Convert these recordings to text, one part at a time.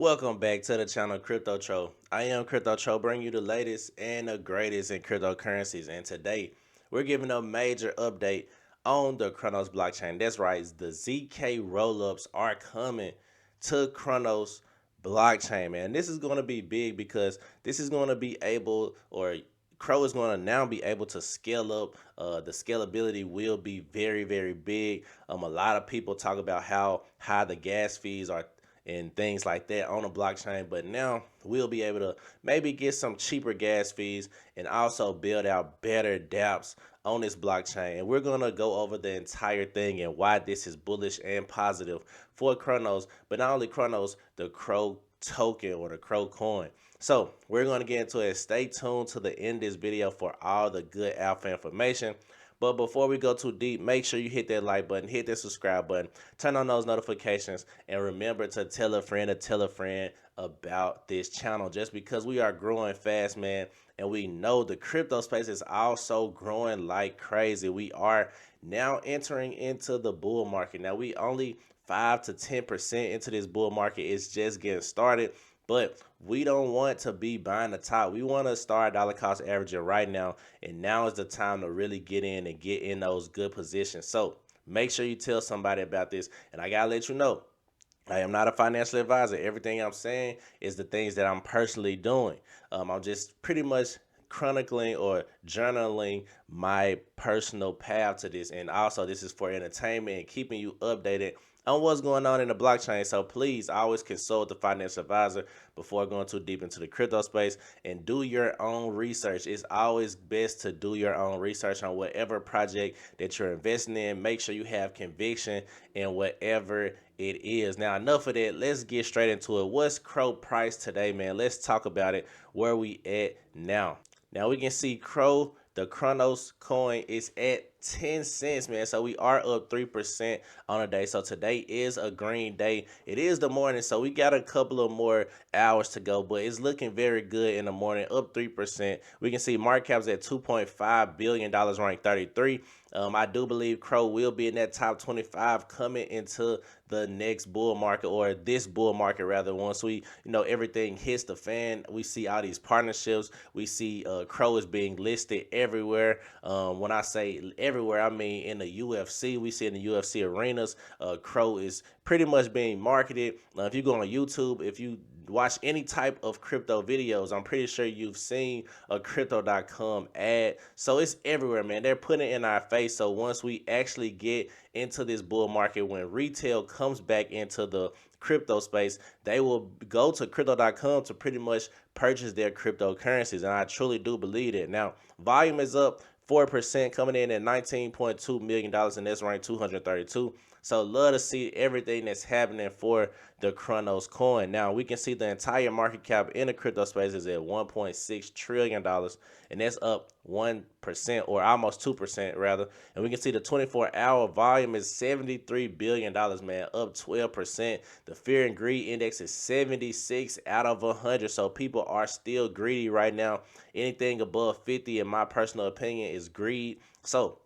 Welcome back to the channel CryptoTro. I am CryptoTro, bringing you the latest and the greatest in cryptocurrencies. And today, we're giving a major update on the Kronos blockchain. That's right, the ZK rollups are coming to Kronos blockchain, man. This is going to be big because this is going to be able, or Cro is going to now be able to scale up. The scalability will be very, very big. A lot of people talk about how high the gas fees are and things like that on a blockchain, but now we'll be able to maybe get some cheaper gas fees and also build out better dApps on this blockchain. And we're going to go over the entire thing and why this is bullish and positive for Kronos, but not only Kronos, the Cro token or the Cro Coin. So we're going to get into it. Stay tuned to the end of this video for all the good alpha information. But before we go too deep, make sure you hit that like button, hit that subscribe button, turn on those notifications, and remember to tell a friend about this channel. Just because we are growing fast, man, and we know the crypto space is also growing like crazy. We are now entering into the bull market. Now we only 5 to 10% into this bull market. It's just getting started. But we don't want to be buying the top. We want to start dollar cost averaging right now. And now is the time to really get in and get in those good positions. So make sure you tell somebody about this. And I got to let you know, I am not a financial advisor. Everything I'm saying is the things that I'm personally doing. I'm just pretty much chronicling or journaling my personal path to this. And also, this is for entertainment and keeping you updated on what's going on in the blockchain. So please always consult the financial advisor before going too deep into the crypto space and do your own research. It's always best to do your own research on whatever project that you're investing in. Make sure you have conviction in whatever it is. Now, enough of that. Let's get straight into it. What's Cro price today, man? Let's talk about it. Where we at now? Now we can see Cro, the Kronos coin, is at 10 cents, man. So we are up 3% on a day. So today is a green day. It is the morning, so we got a couple of more hours to go, but it's looking very good in the morning, up 3%. We can see market cap's at $2.5 billion, ranked 33. I do believe Cro will be in that top 25 coming into the next bull market, or this bull market rather. Once we, everything hits the fan, we see all these partnerships. We see Cro is being listed everywhere. When I say everywhere, I mean in the UFC. We see in the UFC arenas, Cro is pretty much being marketed. If you go on YouTube, if you watch any type of crypto videos, I'm pretty sure you've seen a crypto.com ad. So it's everywhere, man. They're putting it in our face. So once we actually get into this bull market, when retail comes back into the crypto space, they will go to crypto.com to pretty much purchase their cryptocurrencies. And I truly do believe it. Now, volume is up 4%, coming in at $19.2 million, and that's ranked 232. So love to see everything that's happening for the Kronos coin. Now we can see the entire market cap in the crypto space is at $1.6 trillion, and that's up 1% or almost 2% rather. And we can see the 24-hour volume is $73 billion, man, up 12%. The fear and greed index is 76 out of 100. So people are still greedy right now. Anything above 50, in my personal opinion, is greed. So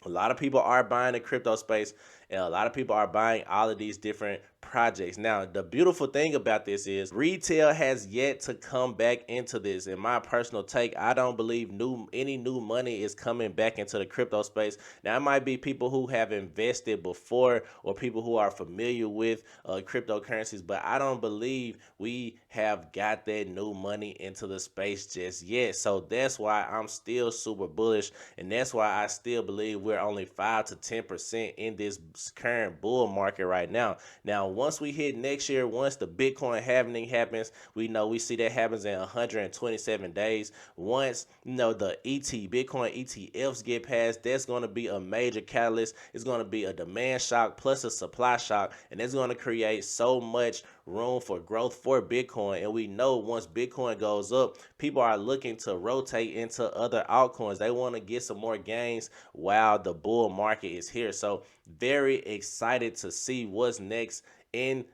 a lot of people are buying the crypto space, and a lot of people are buying all of these different projects. Now, the beautiful thing about this is retail has yet to come back into this. In my personal take, I don't believe any new money is coming back into the crypto space. Now, it might be people who have invested before or people who are familiar with cryptocurrencies, but I don't believe we have got that new money into the space just yet. So that's why I'm still super bullish, and that's why I still believe we're only 5 to 10% in this current bull market right now. Now, once we hit next year, once the Bitcoin halving happens, we see that happens in 127 days. Once the Bitcoin ETFs get passed, that's going to be a major catalyst. It's going to be a demand shock plus a supply shock, and it's going to create so much room for growth for Bitcoin. And we know once Bitcoin goes up, people are looking to rotate into other altcoins. They want to get some more gains while the bull market is here. So very excited to see what's next in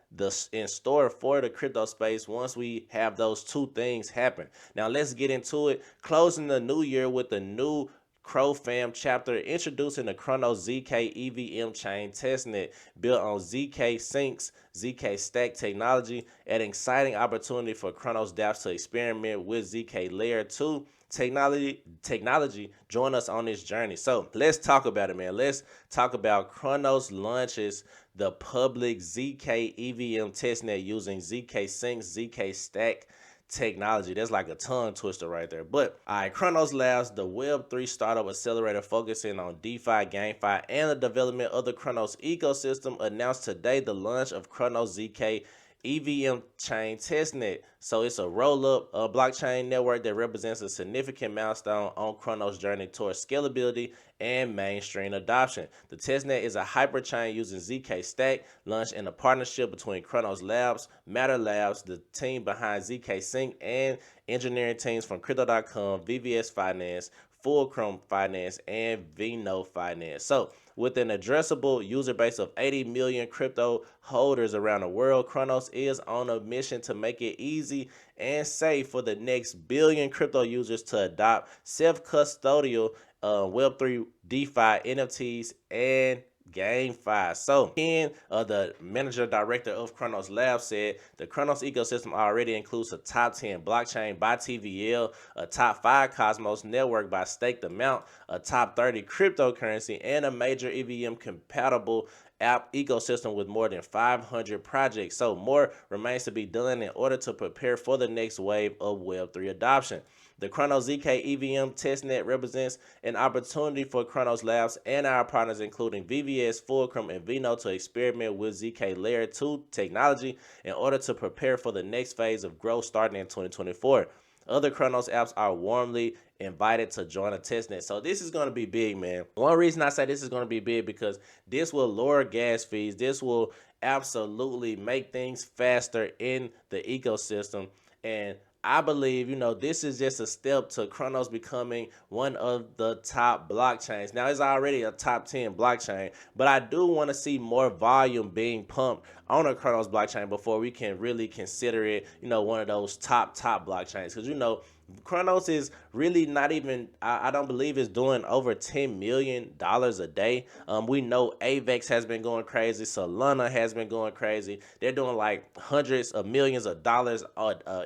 store for the crypto space once we have those two things happen. Now let's get into it. Closing the new year with the new Cro Fam chapter introducing the Kronos ZK EVM chain testnet built on ZK Syncs, ZK Stack technology, an exciting opportunity for Kronos dApps to experiment with ZK Layer 2 technology. Join us on this journey. So let's talk about it, man. Let's talk about Kronos launches the public ZK EVM testnet using ZK Sync, ZK Stack technology. That's like a tongue twister right there. But all right, Kronos Labs, the Web3 startup accelerator focusing on DeFi, GameFi, and the development of the Kronos ecosystem, announced today the launch of Kronos ZK EVM chain testnet. So it's a roll-up blockchain network that represents a significant milestone on Kronos' journey towards scalability and mainstream adoption. The testnet is a hyperchain using ZK Stack, launched in a partnership between Kronos Labs, Matter Labs, the team behind ZK Sync, and engineering teams from Crypto.com, VVS Finance, Fulcrum Finance, and Vino Finance. So with an addressable user base of 80 million crypto holders around the world, Kronos is on a mission to make it easy and safe for the next billion crypto users to adopt self-custodial Web3 DeFi, NFTs, and GameFi. So, Ken, the manager director of Kronos Labs, said the Kronos ecosystem already includes a top 10 blockchain by TVL, a top 5 Cosmos network by Staked Amount, a top 30 cryptocurrency, and a major EVM compatible app ecosystem with more than 500 projects. So more remains to be done in order to prepare for the next wave of Web3 adoption. The Kronos ZK EVM testnet represents an opportunity for Kronos Labs and our partners, including VVS, Fulcrum, and Vino, to experiment with ZK Layer 2 technology in order to prepare for the next phase of growth starting in 2024. Other Kronos apps are warmly invited to join a testnet. So this is going to be big, man. One reason I say this is going to be big because this will lower gas fees. This will absolutely make things faster in the ecosystem. And I believe, this is just a step to Kronos becoming one of the top blockchains. Now, it's already a top 10 blockchain, but I do want to see more volume being pumped on a Kronos blockchain before we can really consider it, one of those top blockchains. Because, Kronos is really not even, I don't believe it's doing over $10 million a day. We know AVEX has been going crazy. Solana has been going crazy. They're doing like hundreds of millions of dollars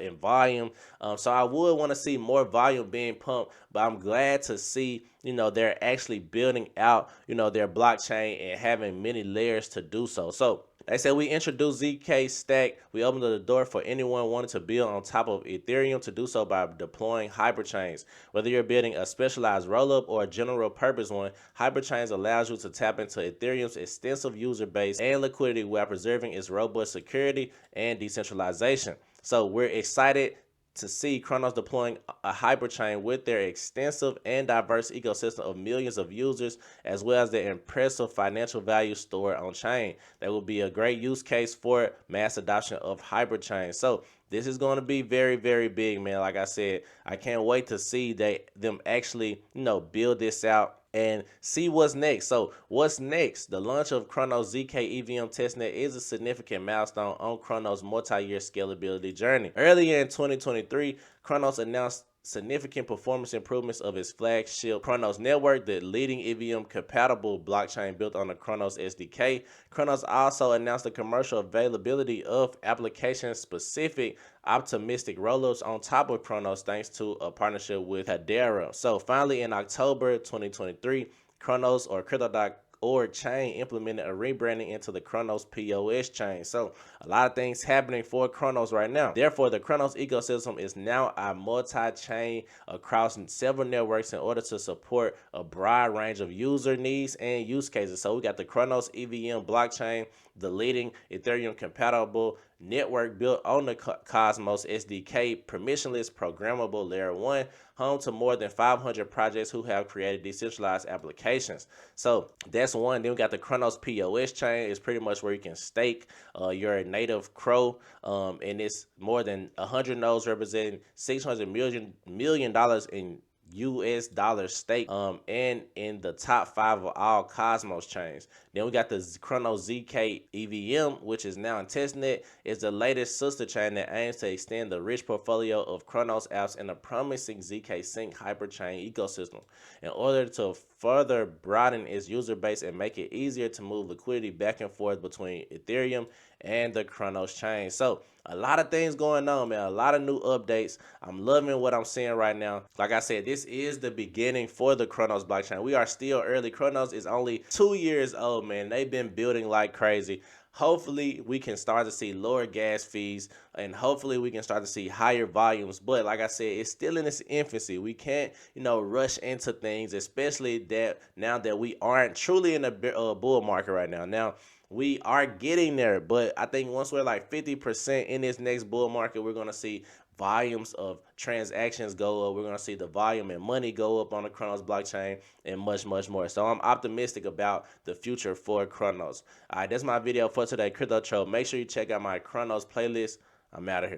in volume. So I would want to see more volume being pumped, but I'm glad to see, they're actually building out, their blockchain and having many layers to do so. So they said we introduced ZK Stack. We opened the door for anyone wanting to build on top of Ethereum to do so by deploying hyperchains. Whether you're building a specialized rollup or a general purpose one, hyperchains allows you to tap into Ethereum's extensive user base and liquidity while preserving its robust security and decentralization. So we're excited to see Kronos deploying a hyperchain with their extensive and diverse ecosystem of millions of users, as well as their impressive financial value stored on chain. That will be a great use case for mass adoption of hyperchain. So this is going to be very, very big, man. Like I said, I can't wait to see them actually, build this out and see what's next. So what's next? The launch of Kronos ZK EVM testnet is a significant milestone on Kronos' multi-year scalability journey. Earlier in 2023, Kronos announced significant performance improvements of its flagship Kronos network, the leading EVM compatible blockchain built on the Kronos SDK. Kronos also announced the commercial availability of application-specific optimistic rollups on top of Kronos thanks to a partnership with Hedera. So finally, in October 2023, Kronos, or Crypto.org chain, implemented a rebranding into the Kronos POS chain. So a lot of things happening for Kronos right now. Therefore, the Kronos ecosystem is now a multi-chain across several networks in order to support a broad range of user needs and use cases. So we got the Kronos EVM blockchain, the leading Ethereum compatible network built on the Cosmos SDK, permissionless programmable layer 1, home to more than 500 projects who have created decentralized applications. So that's one. Then we got the Kronos POS chain. It's pretty much where you can stake your native Cro, and it's more than 100 nodes representing $600 million in US dollar stake and in the top 5 of all Cosmos chains. Then we got the Kronos ZK EVM, which is now in testnet. It's the latest sister chain that aims to extend the rich portfolio of Kronos apps in a promising ZK Sync hyperchain ecosystem in order to further broaden its user base and make it easier to move liquidity back and forth between Ethereum and the Kronos chain. So a lot of things going on, man. A lot of new updates. I'm loving what I'm seeing right now. Like I said, this is the beginning for the Kronos blockchain. We are still early. Kronos is only 2 years old, man. They've been building like crazy. Hopefully we can start to see lower gas fees, and hopefully we can start to see higher volumes. But like I said, it's still in its infancy. We can't, rush into things, especially that now that we aren't truly in a bull market right now. Now we are getting there, but I think once we're like 50% in this next bull market, we're going to see volumes of transactions go up. We're going to see the volume and money go up on the Kronos blockchain and much, much more. So I'm optimistic about the future for Kronos. All right, that's my video for today, CryptoTro. Make sure you check out my Kronos playlist. I'm out of here.